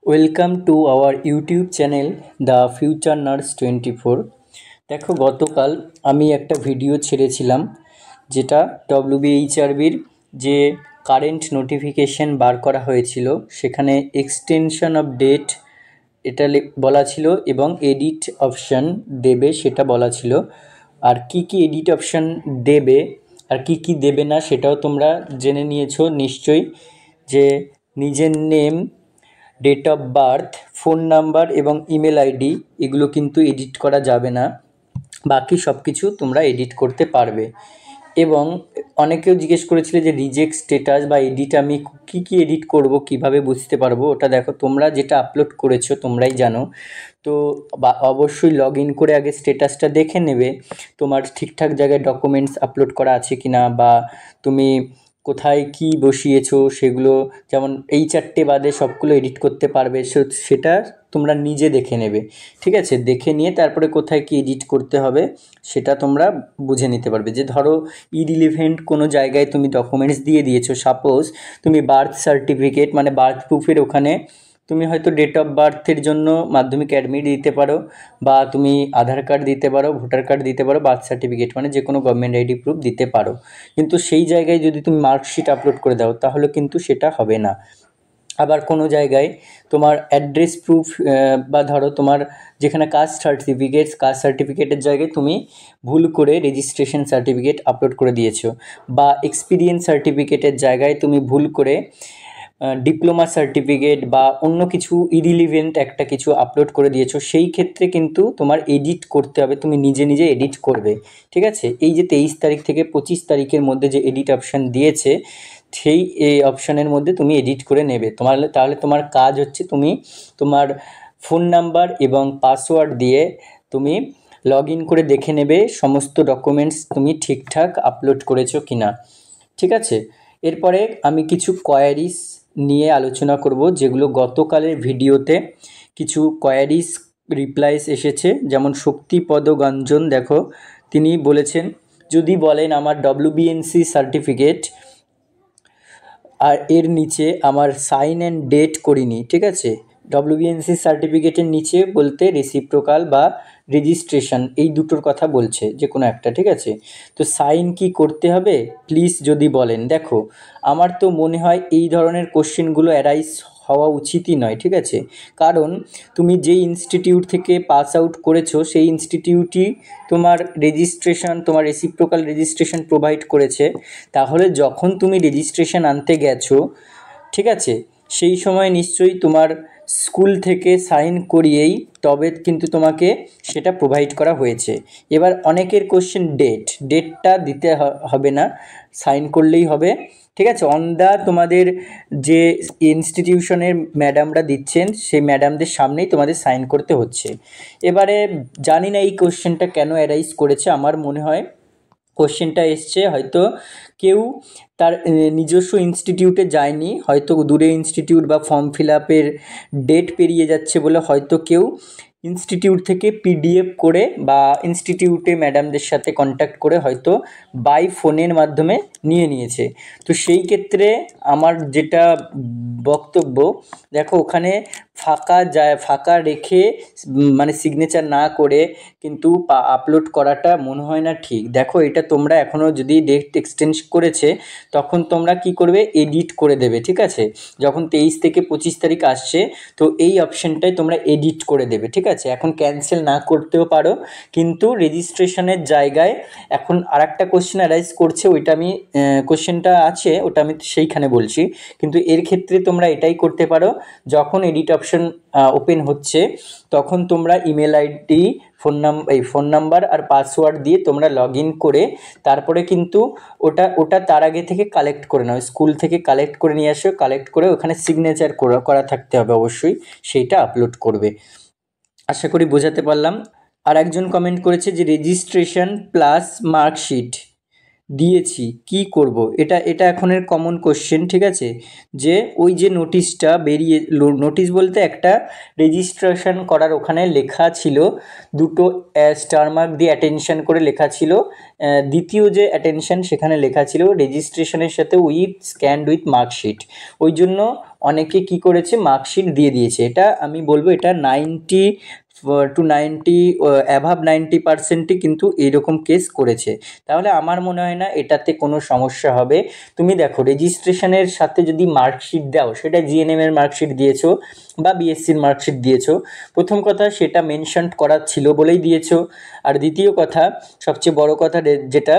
Welcome to our YouTube channel the future nurse 24। দেখো, গতকাল আমি একটা ভিডিও ছেড়েছিলাম যেটা ডব্লিউবিএইচআরবির যে কারেন্ট নোটিফিকেশন বার করা হয়েছিল, সেখানে এক্সটেনশন অফ ডেট এটা বলা ছিল এবং এডিট অপশান দেবে সেটা বলা ছিল। আর কি কি এডিট অপশান দেবে আর কি কি দেবে না সেটাও তোমরা জেনে নিয়েছো নিশ্চয়ই। যে নিজের name, date of birth, phone number এবং ইমেল আইডি এগুলো কিন্তু এডিট করা যাবে না, বাকি সব কিছু তোমরা এডিট করতে পারবে। এবং অনেকেও জিজ্ঞেস করেছিলে যে রিজেক্ট স্ট্যাটাস বা এডিট আমি কি কি এডিট করব, কিভাবে বুঝতে পারবো। ওটা দেখো, তোমরা যেটা আপলোড করেছো তোমরাই জানো। তো অবশ্যই লগ ইন করে আগে স্ট্যাটাসটা দেখে নেবে তোমার ঠিকঠাক জায়গায় ডকুমেন্টস আপলোড করা আছে কিনা, বা তুমি কোথায় কি বসিয়েছো সেগুলো, যেমন এই চারটে বাদে সবগুলো এডিট করতে পারবে, সেটা তোমরা নিজে দেখে নেবে। ঠিক আছে, দেখে নিয়ে তারপরে কোথায় কি এডিট করতে হবে সেটা তোমরা বুঝে নিতে পারবে। যে ধরো ইরিলিভেন্ট কোনো জায়গায় তুমি ডকুমেন্টস দিয়ে দিয়েছো, সাপোজ তুমি বার্থ সার্টিফিকেট মানে বার্থ প্রুফের ওখানে তুমি হয়তো ডেট অফ বার্থের জন্য মাধ্যমিক অ্যাডমিট দিতে পারো, বা তুমি আধার কার্ড দিতে পারো, ভোটার কার্ড দিতে পারো, বার্থ সার্টিফিকেট মানে যে কোনো গভর্নমেন্ট আইডি প্রুফ দিতে পারো। কিন্তু সেই জায়গায় যদি তুমি মার্কশিট আপলোড করে দাও তাহলে কিন্তু সেটা হবে না। আবার কোনো জায়গায় তোমার অ্যাড্রেস প্রুফ, বা ধরো তোমার যেখানে কাস্ট সার্টিফিকেটের জায়গায় তুমি ভুল করে রেজিস্ট্রেশন সার্টিফিকেট আপলোড করে দিয়েছো, বা এক্সপিরিয়েন্স সার্টিফিকেটের জায়গায় তুমি ভুল করে ডিপ্লোমা সার্টিফিকেট বা অন্য কিছু ইরিলিভেন্ট একটা কিছু আপলোড করে দিয়েছো, সেই ক্ষেত্রে কিন্তু তোমার এডিট করতে হবে, তুমি নিজে নিজে এডিট করবে। ঠিক আছে, এই যে 23 তারিখ থেকে 25 তারিখের মধ্যে যে এডিট অপশান দিয়েছে, সেই এই অপশানের মধ্যে তুমি এডিট করে নেবে। তাহলে তোমার কাজ হচ্ছে তুমি তোমার ফোন নাম্বার এবং পাসওয়ার্ড দিয়ে তুমি লগ ইন করে দেখে নেবে সমস্ত ডকুমেন্টস তুমি ঠিকঠাক আপলোড করেছো কিনা। ঠিক আছে, এরপরে আমি কিছু কোয়ারিজ নিয়ে আলোচনা করব, যেগুলো গতকালের ভিডিওতে কিছু কোয়ারিজ রিপ্লাইস এসেছে। যেমন শক্তিপদ গঞ্জন, দেখো তিনি বলেছেন, যদি বলেন আমার ডব্লিউবিএনসি সার্টিফিকেট আর এর নিচে আমার সাইন অ্যান্ড ডেট করিনি। ঠিক আছে, ডব্লিউবিএনসি সার্টিফিকেটের নিচে বলতে রেসিপ্রোকাল বা রেজিস্ট্রেশন, এই দুটোর কথা বলছে যে কোনো একটা। ঠিক আছে, তো সাইন কি করতে হবে প্লিজ যদি বলেন। দেখো, আমার তো মনে হয় এই ধরনের কোশ্চেনগুলো অ্যারাইজ হওয়া উচিতই নয়। ঠিক আছে, কারণ তুমি যেই ইনস্টিটিউট থেকে পাস আউট করেছো সেই ইনস্টিটিউটই তোমার রেজিস্ট্রেশন, তোমার রেসিপ্রোকাল রেজিস্ট্রেশন প্রোভাইড করেছে। তাহলে যখন তুমি রেজিস্ট্রেশন আনতে গেছো, ঠিক আছে, সেই সময় নিশ্চয়ই তোমার স্কুল থেকে সাইন করিয়েই তবে কিন্তু তোমাকে সেটা প্রোভাইড করা হয়েছে। এবার অনেকের কোশ্চেন ডেটটা দিতে হবে না, সাইন করলেই হবে। ঠিক আছে, অন দ্য তোমাদের যে ইনস্টিটিউশনের ম্যাডামরা দিচ্ছেন সেই ম্যাডামদের সামনেই তোমাদের সাইন করতে হচ্ছে। এবারে জানি না এই কোশ্চেনটা কেন অ্যারাইজ করেছে। আমার মনে হয় কোশ্চেনটা এসছে হয়তো কেউ তার নিজস্ব ইনস্টিটিউটে যায়নি, হয়তো দূরে ইনস্টিটিউট বা ফর্ম ফিল আপের ডেট পেরিয়ে যাচ্ছে বলে হয়তো কেউ ইনস্টিটিউট থেকে পিডিএফ করে বা ইনস্টিটিউটে ম্যাডামদের সাথে কন্ট্যাক্ট করে হয়তো বাই ফোনের মাধ্যমে নিয়ে নিয়েছে। তো সেই ক্ষেত্রে আমার যেটা বক্তব্য, দেখো ওখানে ফাঁকা রেখে মানে সিগনেচার না করে কিন্তু আপলোড করাটা মনে হয় না ঠিক। দেখো, এটা তোমরা এখনও যদি ডেট এক্সটেন্ড করেছে তখন তোমরা কি করবে, এডিট করে দেবে। ঠিক আছে, যখন 23 থেকে 25 তারিখ আসছে তো এই অপশানটাই তোমরা এডিট করে দেবে। ঠিক আছে, এখন ক্যান্সেল না করতেও পারো, কিন্তু রেজিস্ট্রেশনের জায়গায় এখন আর একটা কোশ্চেন অ্যারাইজ করছে, ওইটা আমি কোশ্চেনটা আছে ওটা আমি সেইখানে বলছি। কিন্তু এর ক্ষেত্রে তোমরা এটাই করতে পারো, যখন এডিট অপশন ওপেন হচ্ছে তখন তোমরা ইমেল আইডি, ফোন নাম্বার আর পাসওয়ার্ড দিয়ে তোমরা লগ ইন করে তারপরে কিন্তু ওটা তার আগে থেকে কালেক্ট করে নাও, স্কুল থেকে কালেক্ট করে নিয়ে আসো, কালেক্ট করে ওখানে সিগনেচার করা থাকতে হবে অবশ্যই, সেইটা আপলোড করবে। আশা করি বোঝাতে পারলাম। আর একজন কমেন্ট করেছে যে রেজিস্ট্রেশন প্লাস মার্কশিট দিয়েছি কি করব, এটা এটা এখনের কমন কোশ্চেন, ঠিক আছে। যে ওই যে নোটিশটা বেরিয়ে, নোটিশ বলতে একটা রেজিস্ট্রেশন করার ওখানে লেখা ছিল, দুটো স্টার মার্ক দিয়ে অ্যাটেনশন করে লেখা ছিল, দ্বিতীয় যে অ্যাটেনশন সেখানে লেখা ছিল রেজিস্ট্রেশনের সাথে উইথ স্ক্যান্ড উইথ মার্কশিট। ওই জন্য অনেকে কি করেছে, মার্কশিট দিয়ে দিয়েছে। এটা আমি বলবো এটা 90 অ্যাভাব 90%ই কিন্তু এইরকম কেস করেছে। তাহলে আমার মনে হয় না এটাতে কোনো সমস্যা হবে। তুমি দেখো রেজিস্ট্রেশনের সাথে যদি মার্কশিট দাও, সেটা জিএনএম এর মার্কশিট দিয়েছো বা বিএসসির মার্কশিট দিয়েছো, প্রথম কথা সেটা মেনশন করা ছিল বলেই দিয়েছো। আর দ্বিতীয় কথা, সবচেয়ে বড় কথা যেটা,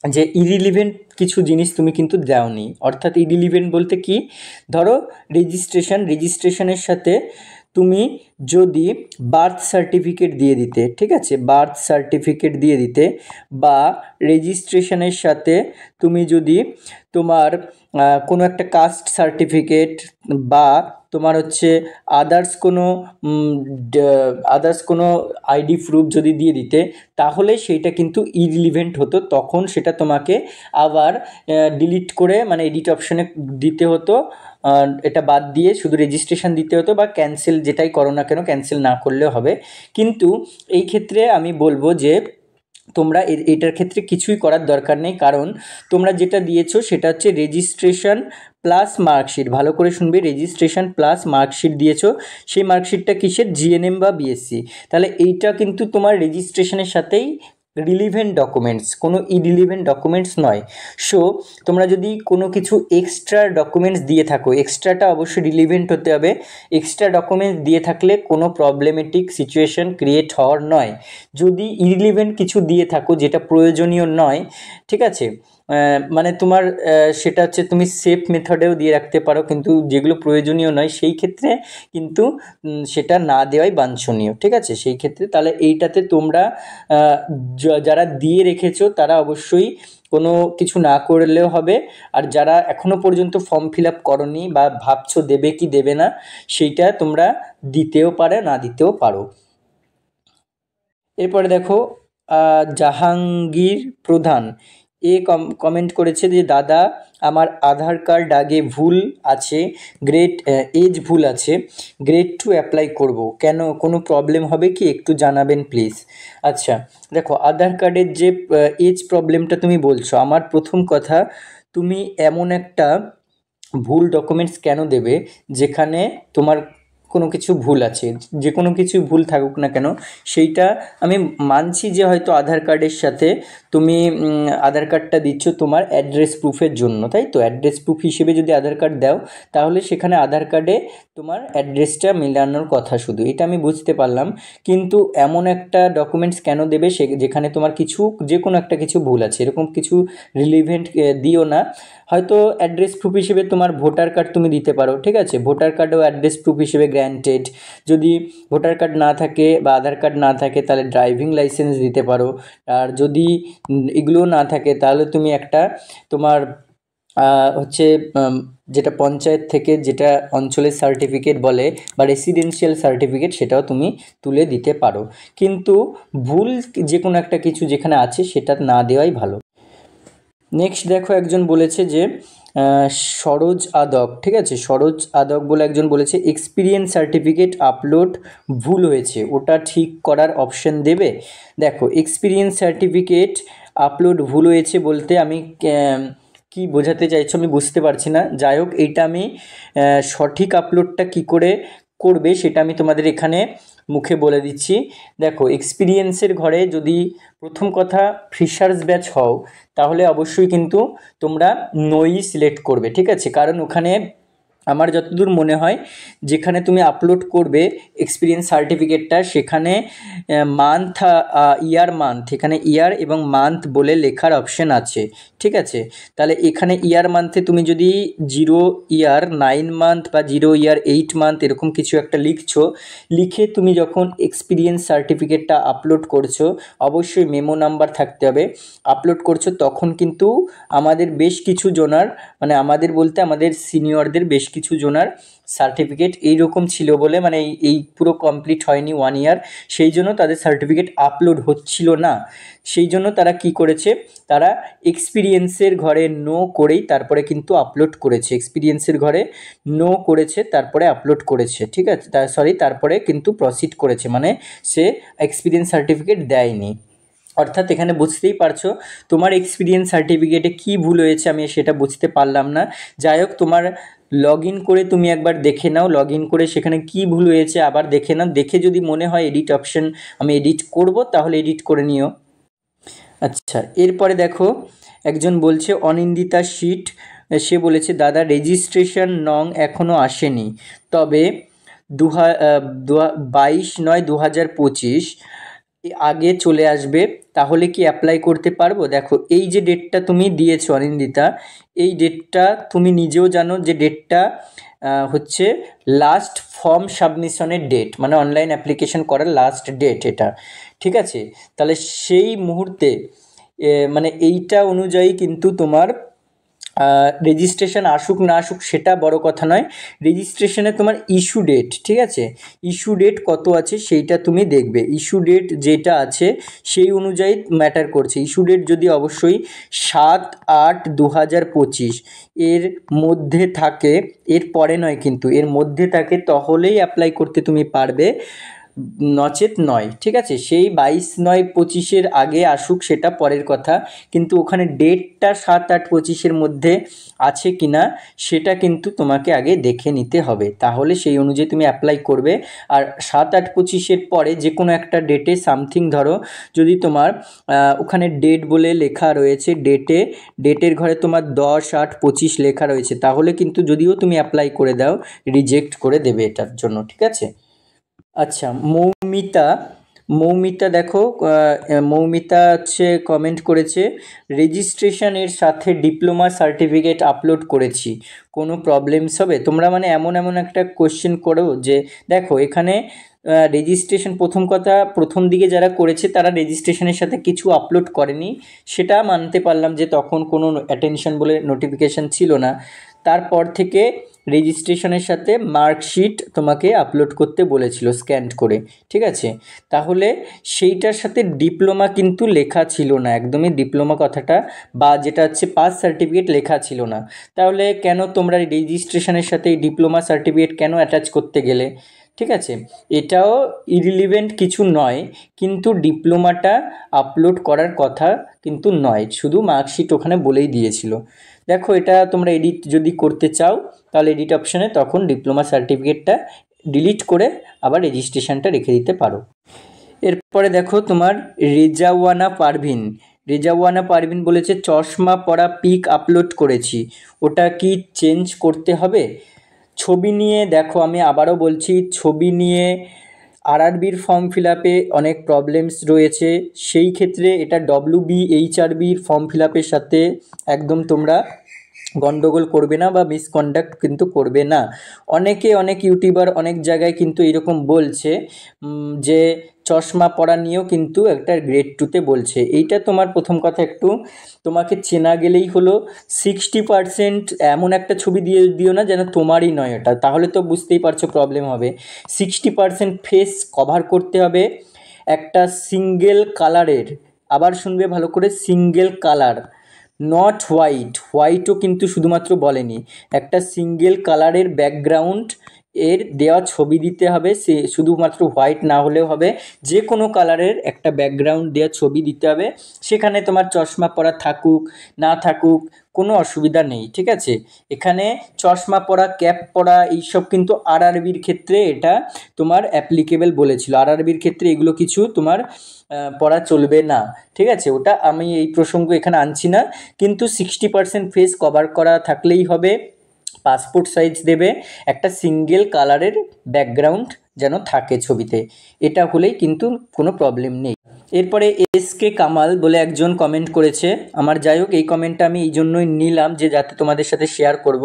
যে ইরিলিভেন্ট কিছু জিনিস তুমি কিন্তু দাওনি। অর্থাৎ ইরিলিভেন্ট বলতে কি, ধরো রেজিস্ট্রেশনের সাথে তুমি যদি বার্থ সার্টিফিকেট দিয়ে দিতে, ঠিক আছে, বার্থ সার্টিফিকেট দিয়ে দিতে, বা রেজিস্ট্রেশনের সাথে তুমি যদি তোমার কোনো একটা কাস্ট সার্টিফিকেট বা তোমার হচ্ছে আদার্স কোনো আইডি প্রুফ যদি দিয়ে দিতে, তাহলে সেইটা কিন্তু ইরিলিভেন্ট হতো। তখন সেটা তোমাকে আবার ডিলিট করে, মানে এডিট অপশনে দিতে হতো, এটা বাদ দিয়ে শুধু রেজিস্ট্রেশন দিতে হতো, বা ক্যান্সেল যেটাই করো না কেন ক্যান্সেল না করলেও হবে। কিন্তু এই ক্ষেত্রে আমি বলবো যে তোমরা এটার ক্ষেত্রে কিছুই করার দরকার নেই, কারণ তোমরা যেটা দিয়েছো সেটা হচ্ছে রেজিস্ট্রেশন প্লাস মার্কশিট। ভালো করে শুনবে, রেজিস্ট্রেশন প্লাস মার্কশিট দিয়েছো। সেই মার্কশিটটা কিসের, জিএনএম বা বিএসসি। তাহলে এইটা কিন্তু তোমার রেজিস্ট্রেশনের সাথেই রিলিভেন্ট ডকুমেন্টস, কোনো ইরিলিভেন্ট ডকুমেন্টস নয়। সো তোমরা যদি কোনো কিছু এক্সট্রা ডকুমেন্টস দিয়ে থাকো, এক্সট্রাটা অবশ্যই রিলিভেন্ট হতে হবে। এক্সট্রা ডকুমেন্টস দিয়ে থাকলে কোনো প্রবলেমেটিক সিচুয়েশন ক্রিয়েট হওয়ার নয়। যদি ইরিলিভেন্ট কিছু দিয়ে থাকো যেটা প্রয়োজনীয় নয়, ঠিক আছে, মানে তোমার সেটা হচ্ছে তুমি সেফ মেথডেও দিয়ে রাখতে পারো, কিন্তু যেগুলো প্রয়োজনীয় নয় সেই ক্ষেত্রে কিন্তু সেটা না দেওয়াই বাঞ্ছনীয়, ঠিক আছে। সেই ক্ষেত্রে তাহলে এইটাতে তোমরা যারা দিয়ে রেখেছো তারা অবশ্যই কোনো কিছু না করলেও হবে। আর যারা এখনো পর্যন্ত ফর্ম ফিল আপ করোনি বা ভাবছো দেবে কি দেবে না, সেইটা তোমরা দিতেও পারো, না দিতেও পারো। এরপরে দেখো জাহাঙ্গীর প্রধান কমেন্ট করেছে যে দাদা, আমার আধার কার্ড আগে ভুল আছে, এজ ভুল আছে, গ্রেড 2 অ্যাপ্লাই করব, কেন কোনো প্রবলেম হবে কি, একটু জানাবেন প্লিজ। আচ্ছা দেখো, আধার কার্ডের যে এজ প্রবলেমটা তুমি বলছো, আমার প্রথম কথা, তুমি এমন একটা ভুল ডকুমেন্টস কেন দেবে যেখানে তোমার কোনো কিছু ভুল আছে। যে কোনো কিছু ভুল থাকুক না কেন, সেইটা আমি মানছি যে হয়তো আধার কার্ডের সাথে তুমি আধার কার্ডটা দিচ্ছ তোমার অ্যাড্রেস প্রুফের জন্য, তাই তো। অ্যাড্রেস প্রুফ হিসেবে যদি আধার কার্ড দাও, তাহলে সেখানে আধার কার্ডে তোমার অ্যাড্রেসটা মেলানোর কথা, শুধু এটা আমি বুঝতে পারলাম। কিন্তু এমন একটা ডকুমেন্টস কেন দেবে যেখানে তোমার কিছু, যে কোনো একটা কিছু ভুল আছে, এরকম কিছু রিলিভেন্ট দিও না। হয়তো অ্যাড্রেস প্রুফ হিসেবে তোমার ভোটার কার্ড তুমি দিতে পারো, ঠিক আছে, ভোটার কার্ডও অ্যাড্রেস প্রুফ হিসেবে গ্র্যান্টেড। যদি ভোটার কার্ড না থাকে বা আধার কার্ড না থাকে, তাহলে ড্রাইভিং লাইসেন্স দিতে পারো। আর যদি এগুলো না থাকে, তাহলে তুমি একটা তোমার হচ্ছে যেটা পঞ্চায়েত থেকে যেটা অঞ্চলের সার্টিফিকেট বলে বা রেসিডেন্সিয়াল সার্টিফিকেট, সেটাও তুমি তুলে দিতে পারো। কিন্তু ভুল যে কোনো একটা কিছু যেখানে আছে সেটা না দেওয়াই ভালো। নেক্সট দেখো, একজন বলেছে যে সরোজ আদক, ঠিক আছে, সরোজ আদক বলে একজন বলেছে এক্সপিরিয়েন্স সার্টিফিকেট আপলোড ভুল হয়েছে, ওটা ঠিক করার অপশন দেবে। দেখো, এক্সপিরিয়েন্স সার্টিফিকেট আপলোড ভুল হয়েছে বলতে আমি কি বোঝাতে চাইছো আমি বুঝতে পারছি না। যাই হোক, এইটা আমি সঠিক আপলোডটা কি করে করবে সেটা আমি তোমাদের এখানে মুখে বলে দিচ্ছি। দেখো, এক্সপিরিয়েন্সের ঘরে যদি প্রথম কথা ফ্রেশার্স ব্যাচ হও, তাহলে অবশ্যই কিন্তু তোমরা নই সিলেক্ট করবে, ঠিক আছে। কারণ ওখানে আমার যতদূর মনে হয়, যেখানে তুমি আপলোড করবে এক্সপিরিয়েন্স সার্টিফিকেটটা, সেখানে এখানে ইয়ার এবং মান্থ বলে লেখার অপশন আছে, ঠিক আছে। তাহলে এখানে ইয়ার মান্থে তুমি যদি 0 ইয়ার 9 মান্থ বা 0 ইয়ার 8 মান্থ এরকম কিছু একটা লিখে তুমি যখন এক্সপিরিয়েন্স সার্টিফিকেটটা আপলোড করছো, অবশ্যই মেমো নাম্বার থাকতে হবে, আপলোড করছো, তখন কিন্তু আমাদের বেশ কিছু জনার, মানে আমাদের বলতে আমাদের সিনিয়রদের বেশ কিছু জনার সার্টিফিকেট এইরকম ছিল বলে, মানে এই পুরো কমপ্লিট হয়নি 1 ইয়ার, সেই জন্য তাদের সার্টিফিকেট আপলোড হচ্ছিল না। সেই জন্য তারা কি করেছে, তারা এক্সপিরিয়েন্সের ঘরে নো করেই তারপরে কিন্তু আপলোড করেছে, এক্সপিরিয়েন্সের ঘরে নো করেছে তারপরে আপলোড করেছে, ঠিক আছে, তারপরে কিন্তু প্রসিড করেছে, মানে সে এক্সপিরিয়েন্স সার্টিফিকেট দেয়নি। অর্থাৎ এখানে বুঝতেই পারছো তোমার এক্সপিরিয়েন্স সার্টিফিকেটে কী ভুল হয়েছে, আমি সেটা বুঝতে পারলাম না। যাই হোক, তোমার লগ ইন করে তুমি একবার দেখে নাও, লগ ইন করে সেখানে কী ভুল হয়েছে আবার দেখে নাও, দেখে যদি মনে হয় এডিট অপশন আমি এডিট করব তাহলে এডিট করে নিও। আচ্ছা, এরপরে দেখো একজন বলছে অনিন্দিতা শীট, সে বলেছে দাদা রেজিস্ট্রেশন নং এখনও আসেনি, তবে 22/9/2025 আগে চলে আসবে, তাহলে কি অ্যাপ্লাই করতে পারবো? দেখো এই যে ডেটটা তুমি দিয়েছো অনিন্দিতা, এই ডেটটা তুমি নিজেও জানো যে ডেটটা হচ্ছে লাস্ট ফর্ম সাবমিশনের ডেট, মানে অনলাইন অ্যাপ্লিকেশন করার লাস্ট ডেট এটা, ঠিক আছে। তাহলে সেই মুহূর্তে মানে এইটা অনুযায়ী কিন্তু তোমার রেজিস্ট্রেশন আসুক না আসুক সেটা বড় কথা নয়, রেজিস্ট্রেশনে তোমার ইস্যু ডেট, ঠিক আছে, ইস্যু ডেট কত আছে সেইটা তুমি দেখবে, ইস্যু ডেট যেটা আছে সেই অনুযায়ী ম্যাটার করছে। ইস্যু ডেট যদি অবশ্যই 7/8/2025 এর মধ্যে থাকে, এর পরে নয় কিন্তু, এর মধ্যে থাকে, তাহলেই অ্যাপ্লাই করতে তুমি পারবে, নচেত নয়, ঠিক আছে। সেই 22/9/25 আগে আসুক সেটা পরের কথা, কিন্তু ওখানে ডেটটা 7/8/25 মধ্যে আছে কি না সেটা কিন্তু তোমাকে আগে দেখে নিতে হবে, তাহলে সেই অনুযায়ী তুমি অ্যাপ্লাই করবে। আর 7/8/25 পরে যে কোনো একটা ডেটে সামথিং, ধরো যদি তোমার ওখানে ডেট বলে লেখা রয়েছে, ডেটের ঘরে তোমার 10/8/25 লেখা রয়েছে, তাহলে কিন্তু যদিও তুমি অ্যাপ্লাই করে দাও রিজেক্ট করে দেবে এটার জন্য, ঠিক আছে। আচ্ছা, মৌমিতা দেখো, মৌমিতা হচ্ছে কমেন্ট করেছে রেজিস্ট্রেশনের সাথে ডিপ্লোমা সার্টিফিকেট আপলোড করেছি, কোনো প্রবলেমস হবে? তোমরা মানে এমন একটা কোশ্চেন করো যে দেখো এখানে রেজিস্ট্রেশন, প্রথম কথা প্রথম দিকে যারা করেছে তারা রেজিস্ট্রেশনের সাথে কিছু আপলোড করেনি, সেটা মানতে পারলাম যে তখন কোনো অ্যাটেনশন বলে নোটিফিকেশান ছিল না। তারপর থেকে রেজিস্ট্রেশনের সাথে মার্কশিট তোমাকে আপলোড করতে বলেছিল স্ক্যান করে, ঠিক আছে। তাহলে সেইটার সাথে ডিপ্লোমা কিন্তু লেখা ছিল না, একদমই ডিপ্লোমা কথাটা বা যেটা হচ্ছে পাস সার্টিফিকেট লেখা ছিল না। তাহলে কেন তোমরা রেজিস্ট্রেশনের সাথে এই ডিপ্লোমা সার্টিফিকেট কেন অ্যাটাচ করতে গেলে? ঠিক আছে, এটাও ইরিলিভেন্ট কিছু নয়, কিন্তু ডিপ্লোমাটা আপলোড করার কথা কিন্তু নয়, শুধু মার্কশিট ওখানে বলেই দিয়েছিল। দেখো এটা তোমরা এডিট যদি করতে চাও তাহলে এডিট অপশানে তখন ডিপ্লোমা সার্টিফিকেটটা ডিলিট করে আবার রেজিস্ট্রেশনটা রেখে দিতে পারো। এরপরে দেখো তোমার রেজাওয়ানা পারভিন বলেছে চশমা পরা পিক আপলোড করেছি, ওটা কি চেঞ্জ করতে হবে? ছবি নিয়ে দেখো, আমি আবারও বলছি, ছবি নিয়ে আরআরবির ফর্ম ফিল আপে অনেক প্রবলেমস রয়েছে, সেই ক্ষেত্রে এটা WBHRBর ফর্ম ফিল আপের সাথে একদম তোমরা গন্ডগোল করবে না বা মিসকন্ডাক্ট কিন্তু করবে না। অনেক ইউটিউবার অনেক জায়গায় কিন্তু এরকম বলছে যে চশমা পরা নিয়েও কিন্তু একটা গ্রেড 2তে বলছে, এইটা তোমার প্রথম কথা একটু তোমাকে চেনা গেলেই হলো। 60% এমন একটা ছবি দিয়ে দিও না যেন তোমারই নয় ওটা, তাহলে তো বুঝতেই পারছো প্রবলেম হবে। 60% ফেস কভার করতে হবে, একটা সিঙ্গেল কালারের, আবার শুনবে ভালো করে, সিঙ্গেল কালার, নট হোয়াইটও কিন্তু শুধুমাত্র বলেনি, একটা সিঙ্গেল কালারের ব্যাকগ্রাউন্ড এর দেওয়া ছবি দিতে হবে, সে শুধুমাত্র হোয়াইট না হলেও হবে, যে কোনো কালারের একটা ব্যাকগ্রাউন্ড দেওয়া ছবি দিতে হবে, সেখানে তোমার চশমা পরা থাকুক না থাকুক কোনো অসুবিধা নেই, ঠিক আছে। এখানে চশমা পরা, ক্যাপ পরা এইসব কিন্তু আরআরবির ক্ষেত্রে এটা তোমার অ্যাপ্লিকেবল বলেছিল, আরআরবির ক্ষেত্রে এগুলো কিছু তোমার পড়া চলবে না, ঠিক আছে। ওটা আমি এই প্রসঙ্গ এখানে আনছি না, কিন্তু 60% ফেস কভার করা থাকলেই হবে, পাসপোর্ট সাইজ দেবে, একটা সিঙ্গেল কালারের ব্যাকগ্রাউন্ড যেন থাকে ছবিতে, এটা হলেই কিন্তু কোনো প্রবলেম নেই। এরপরে SK কামাল বলে একজন কমেন্ট করেছে আমার, যাই হোক এই কমেন্টটা আমি এই জন্যই নিলাম যে যাতে তোমাদের সাথে শেয়ার করব।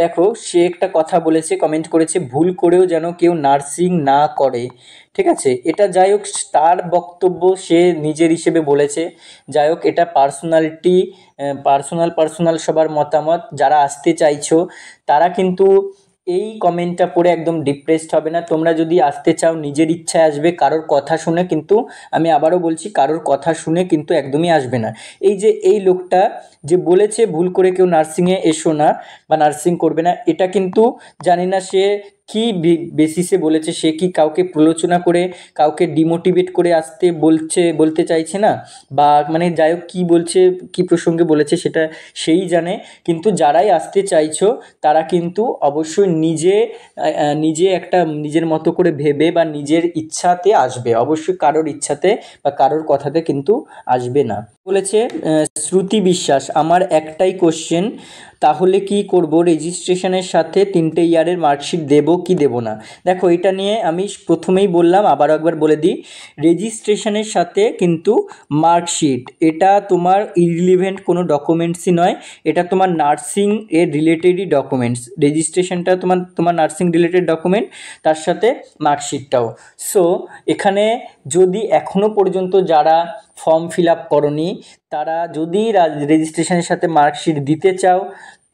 দেখো সে একটা কথা বলেছে, কমেন্ট করেছে ভুল করেও যেন কেউ নার্সিং না করে, ঠিক আছে। এটা যাই হোক তার বক্তব্য, সে নিজের হিসেবে বলেছে, যাই হোক এটা পার্সোনাল সবার মতামত, যারা আসতে চাইছো তারা কিন্তু এই কমেন্টটা পড়ে একদম ডিপ্রেসড হবে না। তোমরা যদি আসতে চাও নিজের ইচ্ছায় আসবে, কারোর কথা শুনে কিন্তু, আমি আবারও বলছি, কারোর কথা শুনে কিন্তু একদমই আসবে না। এই যে এই লোকটা যে বলেছে ভুল করে কেউ নার্সিংয়ে এসো না বা নার্সিং করবে না, এটা কিন্তু জানি না সে কি বেসিসে বলেছে। সে কি কাউকে প্ররোচনা করে, কাউকে ডিমোটিভেট করে আসতে বলতে চাইছে না, বা মানে যাই হোক কী বলছে, কী প্রসঙ্গে বলেছে সেটা সেই জানে। কিন্তু যারাই আসতে চাইছো তারা কিন্তু অবশ্যই নিজে একটা নিজের মতো করে ভেবে বা নিজের ইচ্ছাতে আসবে, অবশ্যই কারোর ইচ্ছাতে বা কারোর কথাতে কিন্তু আসবে না। বলেছে শ্রুতি বিশ্বাস, আমার একটাই কোশ্চেন, তাহলে কি করব, রেজিস্ট্রেশনের সাথে 3টে ইয়ারের মার্কশিট দেবো কি দেবো না? দেখো, এটা নিয়ে আমি প্রথমেই বললাম, আবারও একবার বলে দিই, রেজিস্ট্রেশনের সাথে কিন্তু মার্কশিট এটা তোমার ইরিলিভেন্ট কোনো ডকুমেন্টসই নয়, এটা তোমার নার্সিং এর রিলেটেডই ডকুমেন্টস। রেজিস্ট্রেশনটা তোমার নার্সিং রিলেটেড ডকুমেন্ট, তার সাথে মার্কশিটটাও। সো এখানে যদি এখনও পর্যন্ত যারা ফর্ম ফিল আপ করনি, তারা যদি রেজিস্ট্রেশনের সাথে মার্কশিট দিতে চাও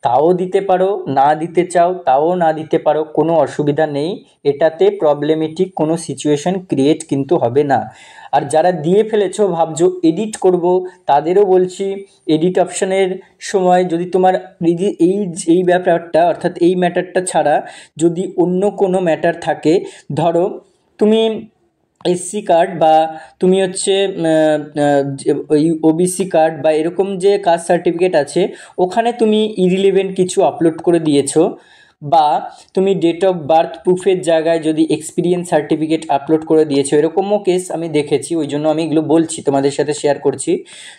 তাও দিতে পারো, না দিতে চাও তাও না দিতে পারো, কোনো অসুবিধা নেই। এটাতে প্রবলেমেটিক কোনো সিচুয়েশন ক্রিয়েট কিন্তু হবে না। আর যারা দিয়ে ফেলেছো ভাবছো এডিট করব, তাদেরও বলছি, এডিট অপশানের সময় যদি তোমার এই ব্যাপারটা, অর্থাৎ এই ম্যাটারটা ছাড়া যদি অন্য কোনো ম্যাটার থাকে, ধরো তুমি এসসি কার্ড বা তুমি হচ্ছে ওই ওবিসি কার্ড বা এরকম যে কাস্ট সার্টিফিকেট আছে, ওখানে তুমি ইরিলেভেন্ট কিছু আপলোড করে দিয়েছো, বা তুমি ডেট অফ বার্থ প্রুফের জায়গায় যদি এক্সপিরিয়েন্স সার্টিফিকেট আপলোড করে দিয়েছো, এরকমও কেস আমি দেখেছি, ওই জন্য আমি এগুলো বলছি, তোমাদের সাথে শেয়ার করছি।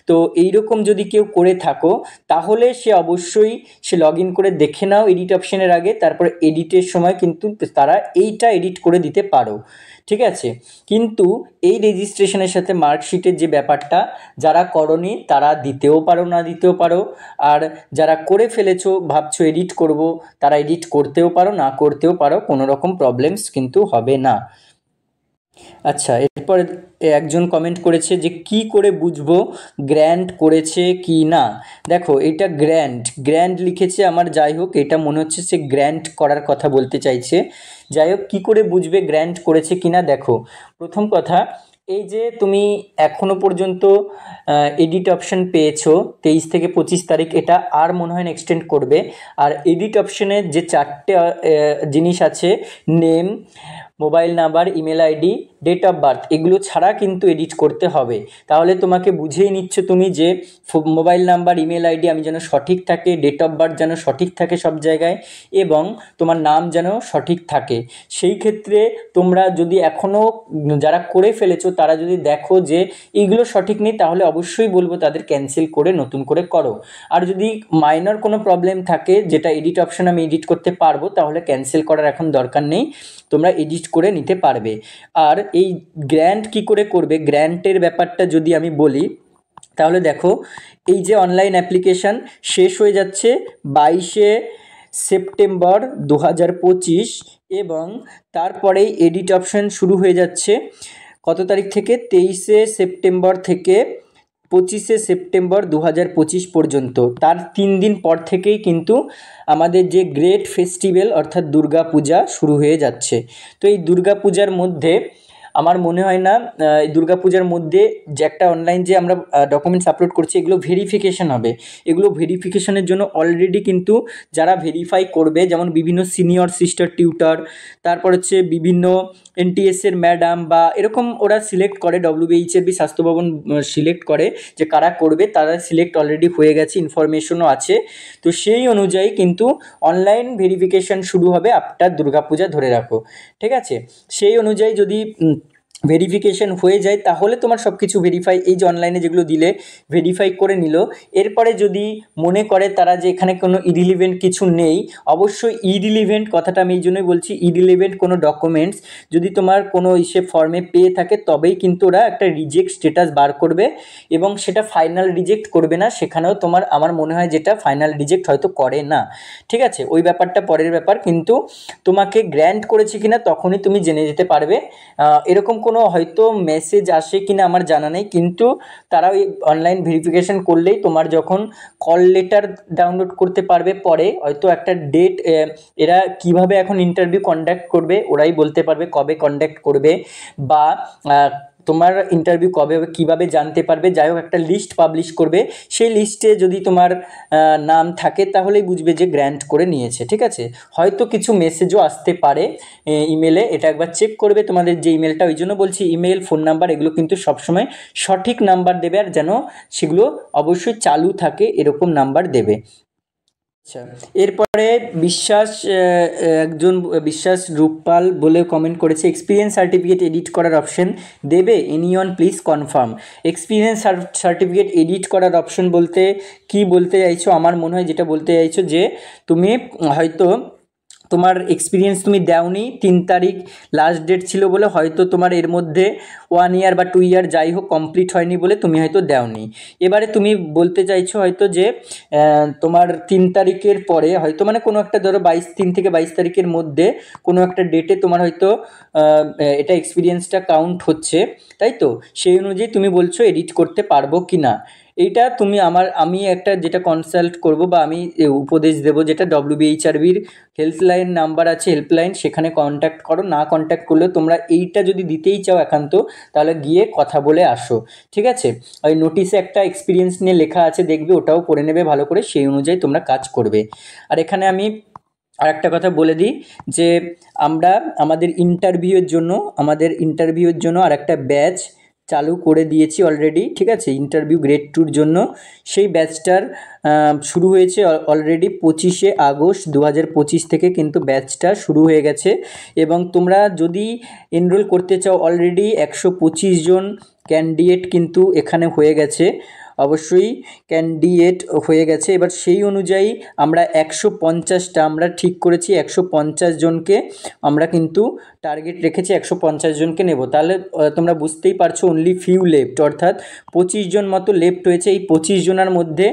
তো এইরকম যদি কেউ করে থাকো, তাহলে সে লগ ইন করে দেখে নাও এডিট অপশানের আগে, তারপর এডিটের সময় কিন্তু তারা এইটা এডিট করে দিতে পারো, ঠিক আছে? কিন্তু এই রেজিস্ট্রেশনের সাথে মার্কশিটের যে ব্যাপারটা, যারা করনি তারা দিতেও পারো, না দিতেও পারো। আর যারা করে ফেলেছো, ভাবছো এডিট করব, তারা এডিট করতেও পারো, না করতেও পারো, কোনো রকম প্রবলেমস কিন্তু হবে না। আচ্ছা, এরপর একজন কমেন্ট করেছে যে কি করে বুঝবো গ্র্যান্ট করেছে কি না। দেখো, এটা গ্র্যান্ট লিখেছে, আমার যাই হোক এটা মনে হচ্ছে সে গ্র্যান্ট করার কথা বলতে চাইছে। যাই হোক, কী করে বুঝবে গ্র্যান্ট করেছে কি না? দেখো, প্রথম কথা, এই যে তুমি এখনও পর্যন্ত এডিট অপশান পেয়েছো 23 থেকে 25 তারিখ, এটা আর মনে হয় এক্সটেন্ড করবে। আর এডিট অপশানে যে 4টে জিনিস আছে, name, mobile number, email ID, date of birth, এগুলো ছাড়া কিন্তু এডিট করতে হবে। তাহলে তোমাকে বুঝেই নিচ্ছ তুমি যে মোবাইল নাম্বার, ইমেল আইডি আমি যেন সঠিক থাকে, ডেট অফ বার্থ যেন সঠিক থাকে সব জায়গায়, এবং তোমার নাম যেন সঠিক থাকে। সেই ক্ষেত্রে তোমরা যদি এখনও যারা করে ফেলেছো তারা যদি দেখো যে এইগুলো সঠিক নেই, তাহলে অবশ্যই বলবো তাদের ক্যান্সেল করে নতুন করে করো। আর যদি মাইনর কোনো প্রবলেম থাকে, যেটা এডিট অপশান আমি এডিট করতে পারবো, তাহলে ক্যান্সেল করার এখন দরকার নেই, তোমরা এডিট করে নিতে পারবে। আর এই গ্র্যান্ট কি করে করবে, গ্র্যান্টের ব্যাপারটা যদি আমি বলি, তাহলে দেখো, এই যে অনলাইন অ্যাপ্লিকেশান শেষ হয়ে যাচ্ছে 22শে সেপ্টেম্বর 2025, এবং তারপরেই এডিট অপশান শুরু হয়ে যাচ্ছে কত তারিখ থেকে? 23শে সেপ্টেম্বর থেকে 25শে সেপ্টেম্বর 2025 পর্যন্ত। তার 3 দিন পর থেকেই কিন্তু আমাদের যে গ্রেট ফেস্টিভ্যাল অর্থাৎ দুর্গা পূজা শুরু হয়ে যাচ্ছে। তো এই দুর্গা পূজার মধ্যে আমার মনে হয় না, এই দুর্গা পূজার মধ্যে যে একটা অনলাইন যে আমরা ডকুমেন্টস আপলোড করছি, এগুলো ভেরিফিকেশান হবে। এগুলো ভেরিফিকেশানের জন্য অলরেডি কিন্তু যারা ভেরিফাই করবে, যেমন বিভিন্ন সিনিয়র সিস্টার টিউটর, তারপর হচ্ছে বিভিন্ন এনটিএসের ম্যাডাম, বা এরকম ওরা সিলেক্ট করে, WBHRB স্বাস্থ্য ভবন সিলেক্ট করে যে কারা করবে, তারা সিলেক্ট অলরেডি হয়ে গেছে, ইনফরমেশনও আছে। তো সেই অনুযায়ী কিন্তু অনলাইন ভেরিফিকেশান শুরু হবে আফটার দুর্গাপূজা, ধরে রাখো, ঠিক আছে? সেই অনুযায়ী যদি ভেরিফিকেশান হয়ে যায়, তাহলে তোমার সব কিছু ভেরিফাই, এই যে অনলাইনে যেগুলো দিলে ভেরিফাই করে নিল। এরপরে যদি মনে করে তারা যে এখানে কোনো ইরিলিভেন্ট কিছু নেই, অবশ্যই ইরিলিভেন্ট কথাটা আমি এই জন্যই বলছি, ইরিলিভেন্ট কোনো ডকুমেন্টস যদি তোমার কোনো ফর্মে পেয়ে থাকে, তবেই কিন্তু ওরা একটা রিজেক্ট স্ট্যাটাস বার করবে, এবং সেটা ফাইনাল রিজেক্ট করবে না। সেখানেও তোমার, আমার মনে হয় যেটা ফাইনাল রিজেক্ট হয়তো করে না, ঠিক আছে? ওই ব্যাপারটা পরের ব্যাপার, কিন্তু তোমাকে গ্র্যান্ট করেছে কিনা তখনই তুমি জেনে যেতে পারবে। এরকম কোনো হয়তো মেসেজ আসে কিনা আমার জানা নেই, কিন্তু তারা ওই অনলাইন ভেরিফিকেশন করলেই তোমার যখন কল লেটার ডাউনলোড করতে পারবে, পরে হয়তো একটা ডেট, এরা কিভাবে এখন ইন্টারভিউ কন্ডাক্ট করবে ওরাই বলতে পারবে কবে কন্ডাক্ট করবে, বা তোমার ইন্টারভিউ কবে হবে কীভাবে জানতে পারবে। যাই হোক, একটা লিস্ট পাবলিশ করবে, সেই লিস্টে যদি তোমার নাম থাকে তাহলেই বুঝবে যে গ্র্যান্ট করে নিয়েছে। ঠিক আছে, হয়তো কিছু মেসেজও আসতে পারে ইমেলে, এটা একবার চেক করবে তোমাদের যে ইমেলটা। ওই জন্য বলছি ইমেল, ফোন নাম্বার এগুলো কিন্তু সবসময় সঠিক নাম্বার দেবে, আর যেন সেগুলো অবশ্যই চালু থাকে এরকম নাম্বার দেবে। আচ্ছা, এরপরে বিশ্বাস, একজন বিশ্বাস রূপপাল বলে কমেন্ট করেছে, এক্সপিরিয়েন্স সার্টিফিকেট এডিট করার অপশন দেবে anyone please confirm. Experience certificate edit করার অপশন বলতে কি বলতে চাইছো? আমার মনে হয় যেটা বলতে চাইছো যে তুমি হয়তো তোমার এক্সপিরিয়েন্স তুমি দাওনি, 3 তারিখ লাস্ট ডেট ছিল বলে হয়তো তোমার এর মধ্যে 1 ইয়ার বা 2 ইয়ার যাই হোক কমপ্লিট হয়নি বলে তুমি হয়তো দাওনি। এবারে তুমি বলতে চাইছো হয়তো যে তোমার 3 তারিখের পরে হয়তো মানে কোনো একটা ধরো 3 থেকে 22 তারিখের মধ্যে কোনো একটা ডেটে তোমার হয়তো এটা এক্সপিরিয়েন্সটা কাউন্ট হচ্ছে, তাই তো? সেই অনুযায়ী তুমি বলছো এডিট করতে পারবো কি না। এইটা তুমি আমি একটা যেটা কনসাল্ট করব বা আমি উপদেশ দেব, যেটা WBHRBর হেল্পলাইন নাম্বার আছে, হেল্পলাইন, সেখানে কন্ট্যাক্ট করো। না কন্ট্যাক্ট করলেও তোমরা এইটা যদি দিতেই চাও একান্ত, তাহলে গিয়ে কথা বলে আসো। ঠিক আছে, ওই নোটিশে একটা এক্সপিরিয়েন্স নিয়ে লেখা আছে, দেখবে, ওটাও পড়ে নেবে ভালো করে, সেই অনুযায়ী তোমরা কাজ করবে। আর এখানে আমি আরেকটা কথা বলে দিই যে আমরা আমাদের ইন্টারভিউয়ের জন্য আরেকটা ব্যাচ চালু করে দিয়েছি অলরেডি। ঠিক আছে, ইন্টারভিউ গ্রেড 2-র জন্য সেই ব্যাচটার শুরু হয়েছে অলরেডি 25শে আগস্ট 2025 থেকে কিন্তু ব্যাচটা শুরু হয়ে গেছে। এবং তোমরা যদি এনরোল করতে চাও, অলরেডি 125 জন ক্যান্ডিডেট কিন্তু এখানে হয়ে গেছে, অবশ্যই ক্যান্ডিডেট হয়ে গেছে। এবার সেই অনুযায়ী আমরা 150টা আমরা ঠিক করেছি, 150 জনকে আমরা কিন্তু টার্গেট রেখেছি, 150 জনকে নেব। তাহলে তোমরা বুঝতেই পারছো অনলি ফিউ লেফট, অর্থাৎ 25 জন মতো লেফট হয়েছে। এই 25 জনের মধ্যে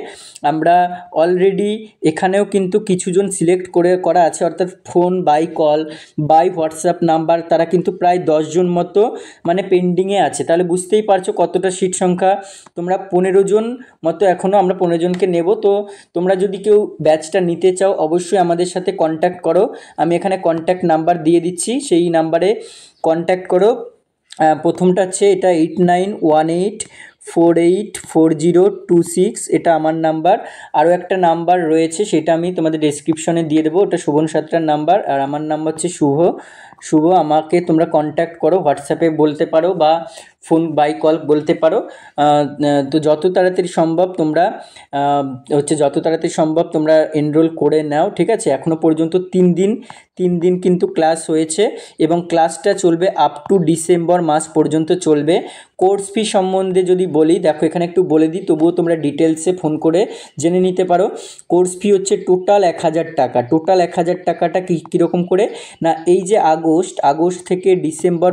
আমরা অলরেডি এখানেও কিন্তু কিছুজন সিলেক্ট করা আছে, অর্থাৎ phone by call by WhatsApp number, তারা কিন্তু প্রায় 10 জন মতো মানে পেন্ডিংয়ে আছে। তাহলে বুঝতেই পারছো কতটা সিট সংখ্যা। তোমরা 15 জন মতো, এখনও আমরা 15 জনকে নেব। তো তোমরা যদি কেউ ব্যাচটা নিতে চাও অবশ্যই আমাদের সাথে কন্ট্যাক্ট করো। আমি এখানে কন্ট্যাক্ট নাম্বার দিয়ে দিচ্ছি, সেই নাম্বারে কন্ট্যাক্ট করো। প্রথমটা হচ্ছে এটা 8918484026, এটা আমার নাম্বার। আরও একটা নাম্বার রয়েছে, সেটা আমি তোমাদের ডেসক্রিপশনে দিয়ে দেবো, ওটা শোভন সাঁতরার নাম্বার। আর আমার নাম্বার হচ্ছে শুভ। আমাকে তোমরা কন্ট্যাক্ট করো, হোয়াটসঅ্যাপে বলতে পারো বা ফোন বাই কল বলতে পারো। তো যত তাড়াতাড়ি সম্ভব তোমরা এনরোল করে নাও। ঠিক আছে, এখনও পর্যন্ত 3 দিন কিন্তু ক্লাস হয়েছে এবং ক্লাসটা চলবে আপ টু ডিসেম্বর মাস পর্যন্ত চলবে। কোর্স ফি সম্বন্ধে যদি বলি, দেখো এখানে একটু বলে দিই, তবুও তোমরা ডিটেলসে ফোন করে জেনে নিতে পারো। কোর্স ফি হচ্ছে টোটাল 1000 টাকা। টোটাল 1000 টাকাটা কীরকম করে না, এই যে আগস্ট থেকে ডিসেম্বর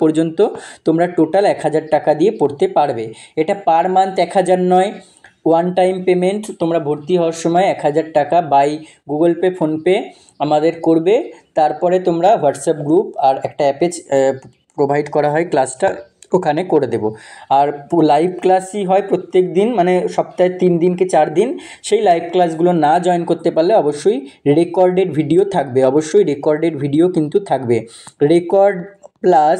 পর্যন্ত তোমরা টোটাল 1000 টাকা দিয়ে পড়তে পারবে। এটা পার মান্থ 1000 নয়, ওয়ান টাইম পেমেন্ট। তোমরা ভর্তি হওয়ার সময় 1000 টাকা বাই গুগল পে, ফোনপে আমাদের করবে। তারপরে তোমরা হোয়াটসঅ্যাপ গ্রুপ আর একটা অ্যাপে প্রোভাইড করা হয়, ক্লাসটা ওখানে করে দেব। আর লাইভ ক্লাসই হয় প্রত্যেক দিন, মানে সপ্তাহে 3 দিন কি 4 দিন। সেই লাইভ ক্লাসগুলো না জয়েন করতে পারলে অবশ্যই রেকর্ডেড ভিডিও থাকবে, কিন্তু থাকবে। রেকর্ড প্লাস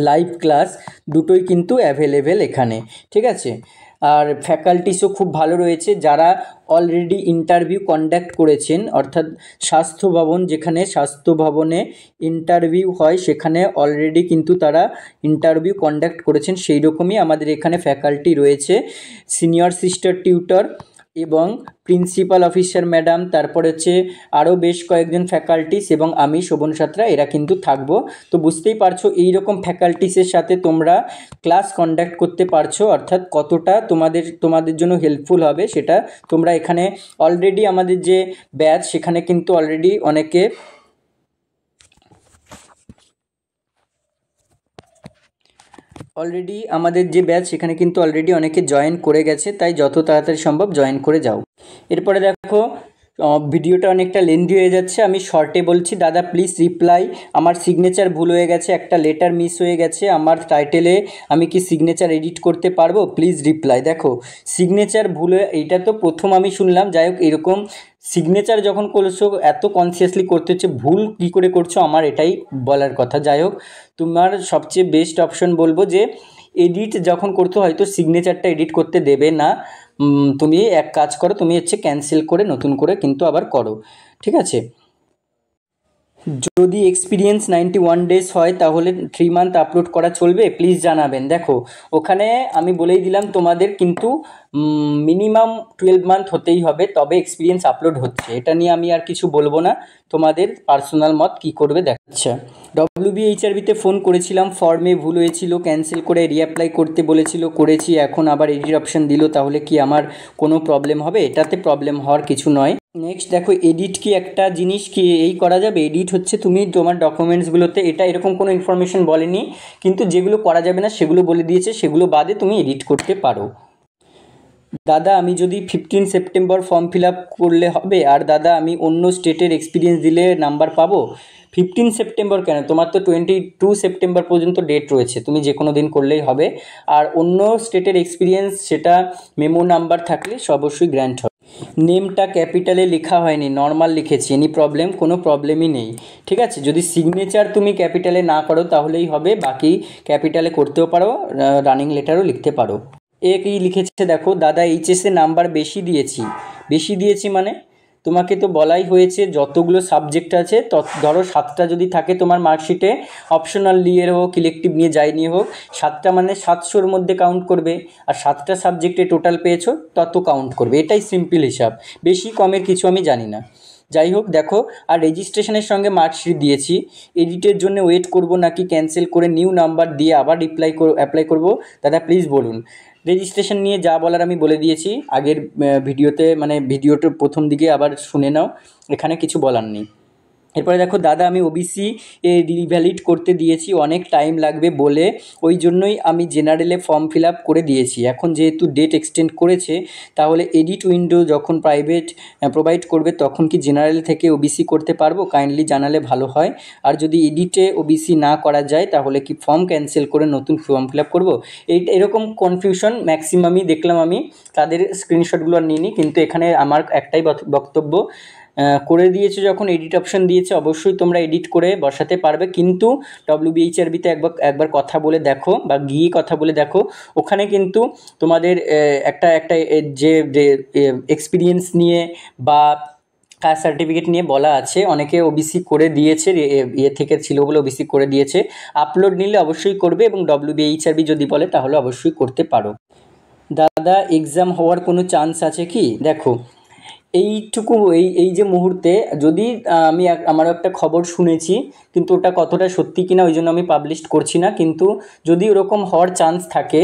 লাইভ ক্লাস দুটোই কিন্তু অ্যাভেলেবেল এখানে। ঠিক আছে, আর ফ্যাকাল্টিসও খুব ভালো রয়েছে, যারা অলরেডি ইন্টারভিউ কন্ডাক্ট করেছেন, অর্থাৎ যেখানে স্বাস্থ্য ভবনে ইন্টারভিউ হয় সেখানে অলরেডি কিন্তু তারা ইন্টারভিউ কন্ডাক্ট করেছেন। সেই রকমই আমাদের এখানে ফ্যাকাল্টি রয়েছে, সিনিয়র সিস্টার টিউটর এবং প্রিন্সিপাল অফিসার ম্যাডাম, তারপরে হচ্ছে আরও বেশ কয়েকজন ফ্যাকাল্টিস এবং আমি শোভন সাঁতরা, এরা কিন্তু থাকবো। তো বুঝতেই পারছো এইরকম ফ্যাকাল্টিসের সাথে তোমরা ক্লাস কন্ডাক্ট করতে পারছো, অর্থাৎ কতটা তোমাদের জন্য হেল্পফুল হবে সেটা তোমরা এখানে অলরেডি আমাদের যে ব্যাচ সেখানে কিন্তু অলরেডি অনেকে সেখানে কিন্তু অলরেডি অনেকে জয়েন করে গেছে, তাই যত তাড়াতাড়ি সম্ভব জয়েন করে যাও। এরপরে দেখো ভিডিওটা অনেকটা লেন্দি হয়ে যাচ্ছে, আমি শর্টে বলছি। দাদা প্লিজ রিপ্লাই, আমার সিগনেচার ভুল হয়ে গেছে, একটা লেটার মিস হয়ে গেছে আমার টাইটেলে, আমি কি সিগনেচার এডিট করতে পারবো? Please reply. দেখো সিগনেচার ভুল হয়ে, এইটা তো প্রথম আমি শুনলাম। যাই হোক, এরকম সিগনেচার যখন করছো এত কনসিয়াসলি করতে হচ্ছে, ভুল কী করে করছো আমার এটাই বলার কথা। যাই হোক, তোমার সবচেয়ে বেস্ট অপশন বলবো যে এডিট যখন করতে হয়তো সিগনেচারটা এডিট করতে দেবে না, তুমি এক কাজ করো, তুমি হচ্ছে ক্যান্সেল করে নতুন করে কিন্তু আবার করো, ঠিক আছে? যদি এক্সপিরিয়েন্স 91 ডেজ হয় তাহলে 3 মান্থ আপলোড করা চলবে? প্লিজ জানাবেন। দেখো ওখানে আমি বলেই দিলাম তোমাদের, কিন্তু মিনিমাম 12 মান্থ হতেই হবে, তবে এক্সপিরিয়েন্স আপলোড হচ্ছে। এটা নিয়ে আমি আর কিছু বলবো না, তোমাদের পার্সোনাল মত কী করবে দেখ। আচ্ছা, WBHRBতে ফোন করেছিলাম, ফর্মে ভুল হয়েছিল, ক্যান্সেল করে রিঅ্যাপ্লাই করতে বলেছিল, করেছি, এখন আবার এডিট অপশান দিল, তাহলে কি আমার কোনো প্রবলেম হবে? এটাতে প্রবলেম হওয়ার কিছু নয়। নেক্সট দেখো, এডিট কি একটা জিনিস কি এই করা যাবে? এডিট হচ্ছে তুমি তোমার ডকুমেন্টসগুলোতে, এটা এরকম কোনো ইনফরমেশন বলেনি, কিন্তু যেগুলো করা যাবে না সেগুলো বলে দিয়েছে, সেগুলো বাদে তুমি এডিট করতে পারো। দাদা আমি যদি 15 সেপ্টেম্বর ফর্ম ফিল আপ করলে হবে? আর দাদা আমি অন্য স্টেটের এক্সপিরিয়েন্স দিলে নাম্বার পাবো? 15 সেপ্টেম্বর কেন, তোমার তো 22 সেপ্টেম্বর পর্যন্ত ডেট রয়েছে, তুমি যে কোনো দিন করলেই হবে। আর অন্য স্টেটের এক্সপিরিয়েন্স, সেটা মেমো নাম্বার থাকলে অবশ্যই গ্র্যান্ট হবে। নেমটা ক্যাপিটালে লেখা হয়নি, নর্মাল লিখেছি, এনি প্রবলেম? কোনো প্রবলেমই নেই, ঠিক আছে। যদি সিগনেচার তুমি ক্যাপিটালে না করো তাহলেই হবে, বাকি ক্যাপিটালে করতেও পারো, রানিং লেটারও লিখতে পারো। কি লিখেছে দেখো, দাদা এইচএসে নাম্বার বেশি দিয়েছি মানে তোমাকে তো বলাই হয়েছে যতগুলো সাবজেক্ট আছে, ধরো 7টা যদি থাকে তোমার মার্কশিটে, অপশনাল নিয়ে হোক ইলেকটিভ নিয়ে যাই নিয়ে হোক, 7টা মানে 700-র মধ্যে কাউন্ট করবে, আর 7টা সাবজেক্টে টোটাল পেয়েছো তত কাউন্ট করবে, এটাই সিম্পল হিসাব, বেশি কমের কিছু আমি জানি না। যাই হোক দেখো, আর রেজিস্ট্রেশনের সঙ্গে মার্কশিট দিয়েছি, এডিটের জন্য ওয়েট করব নাকি ক্যান্সেল করে নিউ নাম্বার দিয়ে আবার অ্যাপ্লাই করব? দাদা প্লিজ বলুন। রেজিস্ট্রেশন নিয়ে যা বলার আমি বলে দিয়েছি আগের ভিডিওতে, মানে ভিডিওটার প্রথম দিকে আবার শুনে নাও, এখানে কিছু বলার নেই। এরপরে দেখো, দাদা আমি ওবিসি রিভ্যালিড করতে দিয়েছি, অনেক টাইম লাগবে বলে ওই জন্যই আমি জেনারেলে ফর্ম ফিল আপ করে দিয়েছি, এখন যেহেতু ডেট এক্সটেন্ড করেছে, তাহলে এডিট উইন্ডো যখন প্রোভাইড করবে তখন কি জেনারেল থেকে ওবিসি করতে পারবো? কাইন্ডলি জানালে ভালো হয়। আর যদি এডিটে ওবিসি না করা যায় তাহলে কি ফর্ম ক্যান্সেল করে নতুন ফর্ম ফিল আপ করবো? এরকম কনফিউশন ম্যাক্সিমামই দেখলাম আমি, তাদের স্ক্রিনশটগুলো আর নিইনি, কিন্তু এখানে আমার একটাই বক্তব্য, করে দিয়েছে যখন, এডিট অপশন দিয়েছে, অবশ্যই তোমরা এডিট করে বসাতে পারবে, কিন্তু WBHRBতে একবার কথা বলে দেখো, বা গিয়ে কথা বলে দেখো, ওখানে কিন্তু তোমাদের একটা যে এক্সপিরিয়েন্স নিয়ে বা কাস্ট সার্টিফিকেট নিয়ে বলা আছে, অনেকে ওবিসি করে দিয়েছে, থেকে ছিল বলে ওবিসি করে দিয়েছে, আপলোড নিলে অবশ্যই করবে, এবং WBHRB যদি বলে তাহলে অবশ্যই করতে পারো। দাদা এক্সাম হওয়ার কোনো চান্স আছে কি? দেখো এইটুকু, এই যে মুহূর্তে যদি আমি আমারও একটা খবর শুনেছি, কিন্তু ওটা কতটা সত্যি কিনা ওই জন্য আমি পাবলিশ করছি না, কিন্তু যদি ওরকম হওয়ার চান্স থাকে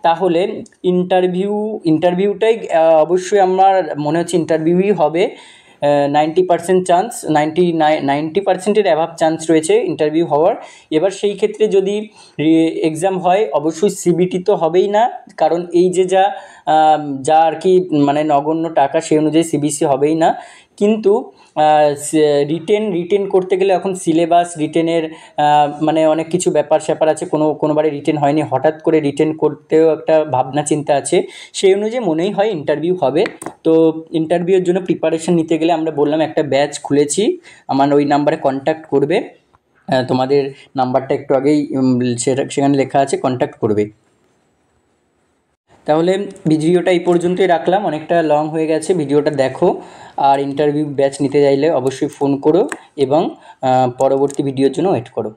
তাহলে ইন্টারভিউটাই অবশ্যই আমার মনে হচ্ছে ইন্টারভিউই হবে, 90% চান্স, 90%-এর অ্যাভাব চান্স রয়েছে ইন্টারভিউ হওয়ার। এবার সেই ক্ষেত্রে যদি এক্সাম হয়, অবশ্যই সিবিটি তো হবেই না, কারণ এই যে যা আর কি মানে নগণ্য টাকা, সেই অনুযায়ী সিবিসি হবেই না, কিন্তু রিটেন করতে গেলে এখন সিলেবাস রিটেনের মানে অনেক কিছু ব্যাপার স্যাপার আছে, কোনোবারে রিটেন হয়নি, হঠাৎ করে রিটেন করতেও একটা ভাবনা চিন্তা আছে, সেই অনুযায়ী মনেই হয় ইন্টারভিউ হবে। তো ইন্টারভিউর জন্য প্রিপারেশন নিতে গেলে আমরা বললাম একটা ব্যাচ খুলেছি, আমার ওই নাম্বারে কন্ট্যাক্ট করবে, তোমাদের নাম্বারটা একটু আগেই সেখানে লেখা আছে, কন্ট্যাক্ট করবে। তাহলে ভিডিওটা এই পর্যন্তই রাখলাম, অনেকটা লং হয়ে গেছে, ভিডিওটা দেখো, আর ইন্টারভিউ ব্যাচ নিতে চাইলে অবশ্যই ফোন করো, এবং পরবর্তী ভিডিওর জন্য ওয়েট করো।